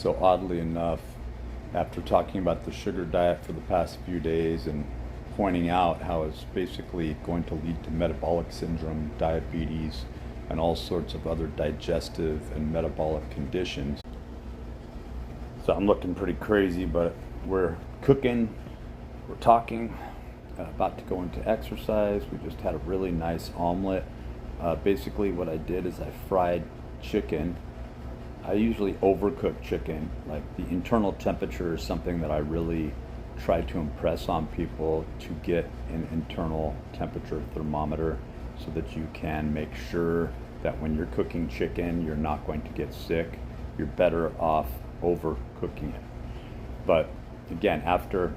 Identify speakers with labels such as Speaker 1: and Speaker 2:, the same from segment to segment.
Speaker 1: So oddly enough, after talking about the sugar diet for the past few days and pointing out how it's basically going to lead to metabolic syndrome, diabetes, and all sorts of other digestive and metabolic conditions. So I'm looking pretty crazy, but we're cooking, we're talking, about to go into exercise. We just had a really nice omelet. Basically what I did is I fried chicken. I usually overcook chicken. Like, the internal temperature is something that I really try to impress on people, to get an internal temperature thermometer so that you can make sure that when you're cooking chicken, you're not going to get sick. You're better off overcooking it. But again, after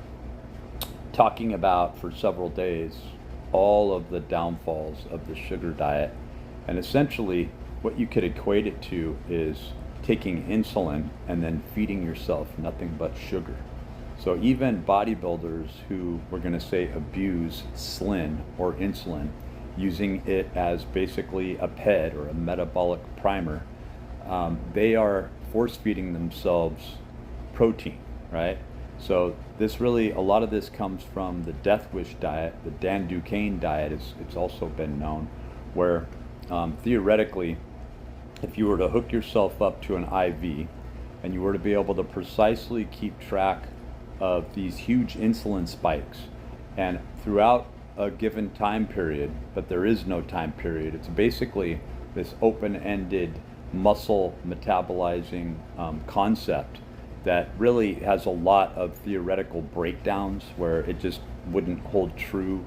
Speaker 1: talking about for several days all of the downfalls of the sugar diet, and essentially what you could equate it to is taking insulin and then feeding yourself nothing but sugar. So even bodybuilders who, we're going to say, abuse Slin or insulin, using it as basically a PED or a metabolic primer, they are force feeding themselves protein, right? So this really, a lot of this comes from the Death Wish diet. The Dan Duquesne diet it's also been known, where theoretically, if you were to hook yourself up to an IV and you were to be able to precisely keep track of these huge insulin spikes, and throughout a given time period, but there is no time period, it's basically this open-ended muscle metabolizing concept that really has a lot of theoretical breakdowns where it just wouldn't hold true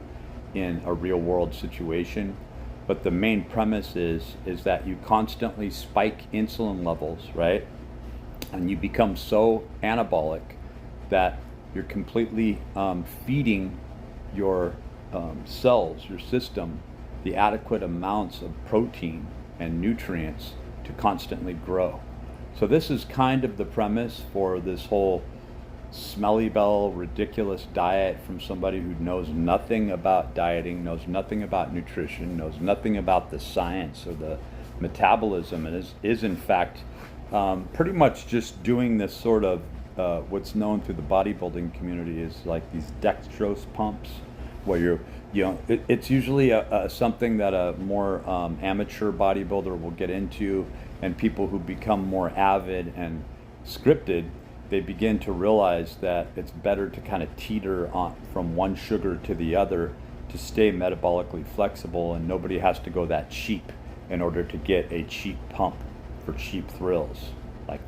Speaker 1: in a real world situation. But the main premise is that you constantly spike insulin levels, right? And you become so anabolic that you're completely feeding your cells, your system, the adequate amounts of protein and nutrients to constantly grow. So this is kind of the premise for this whole smelly bell, ridiculous diet from somebody who knows nothing about dieting, knows nothing about nutrition, knows nothing about the science or the metabolism, and is in fact pretty much just doing this sort of what's known through the bodybuilding community is like these dextrose pumps, where it's usually something that a more amateur bodybuilder will get into, and people who become more avid and scripted, they begin to realize that it's better to kind of teeter on from one sugar to the other to stay metabolically flexible, and nobody has to go that cheap in order to get a cheap pump for cheap thrills like that.